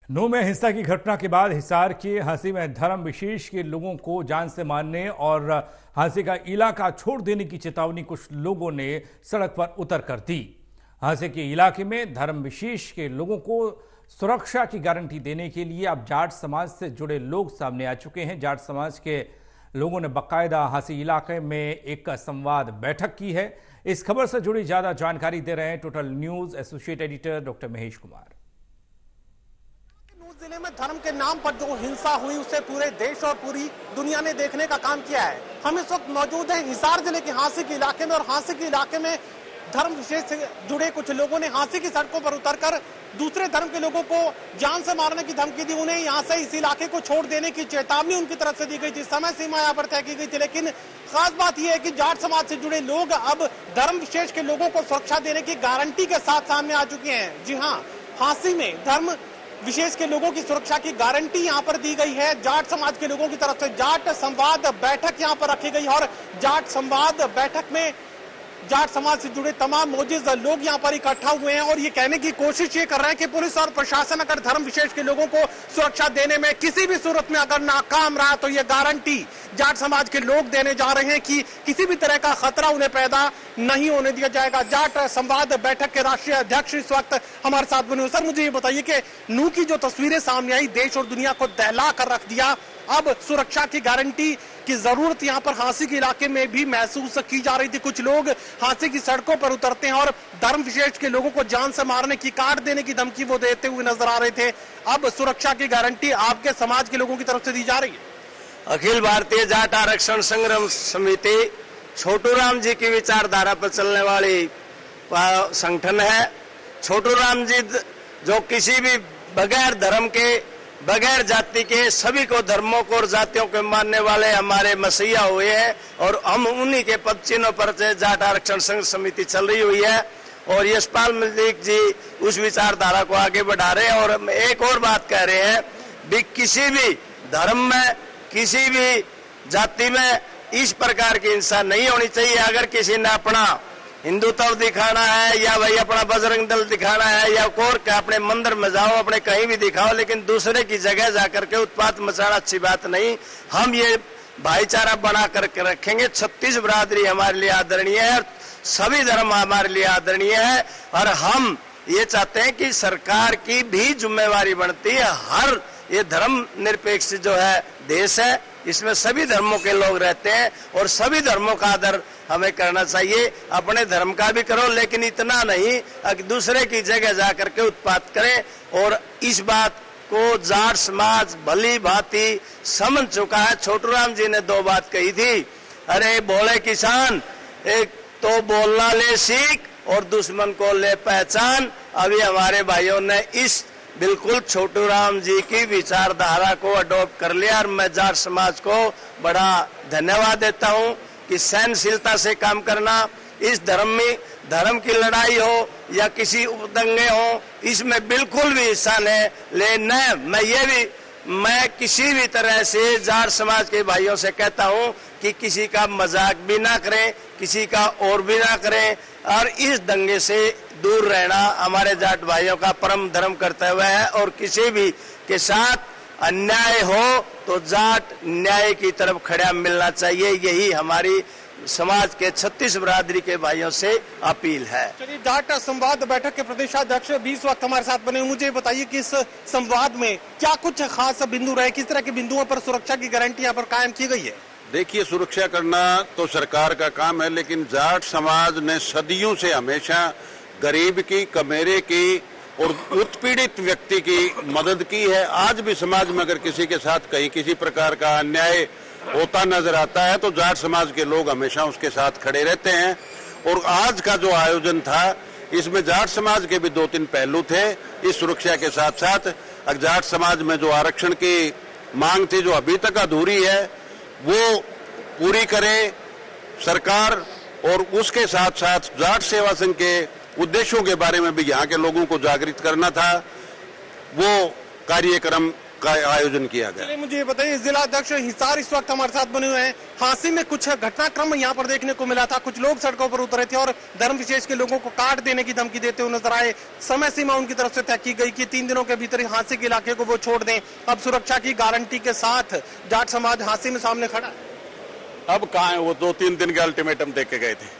नू में हिंसा की घटना के बाद हिसार के हांसी में धर्म विशेष के लोगों को जान से मारने और हांसी का इलाका छोड़ देने की चेतावनी कुछ लोगों ने सड़क पर उतर कर दी। हांसी के इलाके में धर्म विशेष के लोगों को सुरक्षा की गारंटी देने के लिए अब जाट समाज से जुड़े लोग सामने आ चुके हैं। जाट समाज के लोगों ने बाकायदा हांसी इलाके में एक संवाद बैठक की है। इस खबर से जुड़ी ज्यादा जानकारी दे रहे हैं total news associate editor doctor Mahesh Kumar. जिले में धर्म के नाम पर जो हिंसा हुई उसे पूरे देश और पूरी दुनिया ने देखने का काम किया है। हम इस वक्त मौजूद हैं हिसार जिले के हांसी के इलाके में और हांसी के इलाके में धर्म विशेष से जुड़े कुछ लोगों ने हांसी की सड़कों पर उतरकर दूसरे धर्म के लोगों को जान से मारने की धमकी दी। उन्हें यहाँ से इस इलाके को छोड़ देने की चेतावनी उनकी तरफ से दी गई थी। समय सीमा यहाँ पर तय की गई थी, लेकिन खास बात यह है कि जाट समाज से जुड़े लोग अब धर्म विशेष के लोगों को सुरक्षा देने की गारंटी के साथ सामने आ चुके हैं। जी हाँ, हांसी में धर्म विशेष के लोगों की सुरक्षा की गारंटी यहाँ पर दी गई है। जाट समाज के लोगों की तरफ से जाट संवाद बैठक यहाँ पर रखी गई और जाट संवाद बैठक में जाट समाज से जुड़े तमाम मौजूद लोग यहाँ पर इकट्ठा हुए हैं और ये कहने की कोशिश ये कर रहे हैं कि पुलिस और प्रशासन अगर धर्म विशेष के लोगों को सुरक्षा देने में किसी भी सूरत में अगर नाकाम रहा तो ये गारंटी जाट समाज के लोग देने जा रहे हैं कि किसी भी तरह का खतरा उन्हें पैदा नहीं होने दिया जाएगा। जाट संवाद बैठक के राष्ट्रीय अध्यक्ष इस वक्त हमारे साथ बने हुए। सर, मुझे ये बताइए कि नू की जो तस्वीरें सामने आई, देश और दुनिया को दहला कर रख दिया। अब सुरक्षा की गारंटी की जरूरत यहाँ पर हांसी के इलाके में भी महसूस की जा रही थी। कुछ लोग हांसी की सड़कों पर उतरते हैं और धर्म विशेष के लोगों को जान से मारने की, काट देने की धमकी वो देते हुए नजर आ रहे थे। अब सुरक्षा की गारंटी आपके समाज के लोगों की तरफ से दी जा रही है। अखिल भारतीय जाट आरक्षण संग्राम समिति छोटू राम जी की विचारधारा पर चलने वाली संगठन है। छोटू राम जी जो किसी भी बगैर धर्म के, बगैर जाति के, सभी को धर्मों को और जातियों को मानने वाले हमारे मसीहा हुए हैं और हम उन्हीं के पद चिन्हों पर जाट आरक्षण संघ समिति चल रही हुई है और यशपाल मलिक जी उस विचारधारा को आगे बढ़ा रहे हैं। और एक और बात कह रहे हैं भी किसी भी धर्म में, किसी भी जाति में इस प्रकार की हिंसा नहीं होनी चाहिए। अगर किसी ने अपना हिंदुत्व दिखाना है या भाई अपना बजरंग दल दिखाना है या कोर के अपने मंदिर में जाओ, अपने कहीं भी दिखाओ, लेकिन दूसरे की जगह जाकर के उत्पात मचाना अच्छी बात नहीं। हम ये भाईचारा बना करके रखेंगे। 36 बिरादरी हमारे लिए आदरणीय है, सभी धर्म हमारे लिए आदरणीय है और हम ये चाहते हैं कि सरकार की भी जिम्मेवारी बनती है। हर ये धर्म निरपेक्ष जो है देश है, इसमें सभी धर्मों के लोग रहते हैं और सभी धर्मों का आदर हमें करना चाहिए। अपने धर्म का भी करो, लेकिन इतना नहीं कि दूसरे की जगह जाकर के उत्पात करें। और इस बात को जाट समाज भली भांति समझ चुका है। छोटू राम जी ने 2 बात कही थी, अरे बोले किसान, एक तो बोलना ले सीख और दुश्मन को ले पहचान। अभी हमारे भाइयों ने इस बिल्कुल छोटू राम जी की विचारधारा को अडॉप्ट कर लिया और मैं जाट समाज को बड़ा धन्यवाद देता हूं कि सहनशीलता से काम करना। इस धर्म में धर्म की लड़ाई हो या किसी उपदंगे हो, इसमें बिल्कुल भी हिस्सा ले न। मैं किसी भी तरह से जाट समाज के भाइयों से कहता हूं कि किसी का मजाक भी ना करें, किसी का और भी ना करें और इस दंगे से दूर रहना हमारे जाट भाइयों का परम धर्म कर्तव्य है। और किसी भी के साथ अन्याय हो तो जाट न्याय की तरफ खड़ा मिलना चाहिए। यही हमारी समाज के 36 बिरादरी के भाइयों से अपील है। चलिए, जाट संवाद बैठक के प्रदेशाध्यक्ष भी इस वक्त हमारे साथ बने। मुझे बताइए कि इस संवाद में क्या कुछ खास बिंदु रहे, किस तरह के बिंदुओं पर सुरक्षा की गारंटी यहाँ पर कायम की गई है? देखिए, सुरक्षा करना तो सरकार का काम है, लेकिन जाट समाज ने सदियों से हमेशा गरीब की, कमेरे की और उत्पीड़ित व्यक्ति की मदद की है। आज भी समाज में अगर किसी के साथ कहीं किसी प्रकार का अन्याय होता नजर आता है तो जाट समाज के लोग हमेशा उसके साथ खड़े रहते हैं। और आज का जो आयोजन था, इसमें जाट समाज के भी 2-3 पहलू थे। इस सुरक्षा के साथ साथ जाट समाज में जो आरक्षण की मांग थी, जो अभी तक अधूरी है, वो पूरी करे सरकार। और उसके साथ साथ जाट सेवा संघ के उद्देश्यों के बारे में भी यहाँ के लोगों को जागृत करना था। वो कार्यक्रम का आयोजन किया गया। चलिए मुझे ये बताइए, जिला अध्यक्ष हिसार इस वक्त हमारे साथ बने हुए हैं। हांसी में कुछ घटनाक्रम यहाँ पर देखने को मिला था, कुछ लोग सड़कों पर उतरे थे और धर्म विशेष के लोगों को काट देने की धमकी देते हुए नजर आए। समय सीमा उनकी तरफ से तय की गई कि 3 दिनों के भीतर हांसी के इलाके को वो छोड़ दें। अब सुरक्षा की गारंटी के साथ जाट समाज हांसी में सामने खड़ा। अब कहाँ है वो 2-3 दिन के अल्टीमेटम दे के गए थे।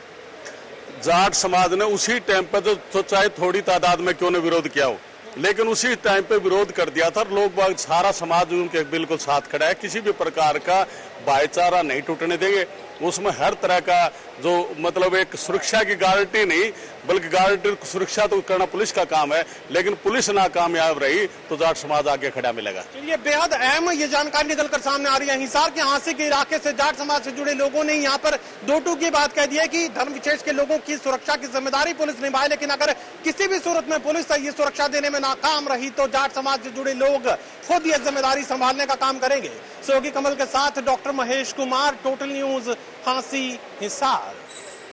जाट समाज ने उसी टाइम पे तो चाहे थोड़ी तादाद में क्यों ने विरोध किया हो, लेकिन उसी टाइम पे विरोध कर दिया था। लोग बाग सारा समाज उनके बिल्कुल साथ खड़ा है। किसी भी प्रकार का भाईचारा नहीं टूटने देंगे। उसमें हर तरह का जो मतलब एक सुरक्षा की गारंटी नहीं, बल्कि गारंटी सुरक्षा तो करना पुलिस का काम है, लेकिन पुलिस नाकामयाब रही तो जाट समाज आगे खड़ा मिलेगा। ये बेहद अहम ये जानकारी निकलकर सामने आ रही है। हिसार के हांसी के इलाके से जाट समाज से जुड़े लोगों ने यहाँ पर 2-2 की बात कह दी है कि धर्म विशेष के लोगों की सुरक्षा की जिम्मेदारी पुलिस निभाए, लेकिन अगर किसी भी सूरत में पुलिस ये सुरक्षा देने में नाकाम रही तो जाट समाज से जुड़े लोग खुद ये जिम्मेदारी संभालने का काम करेंगे। सहयोगी कमल के साथ doctor Mahesh Kumar, total news, Hansi, Hisar.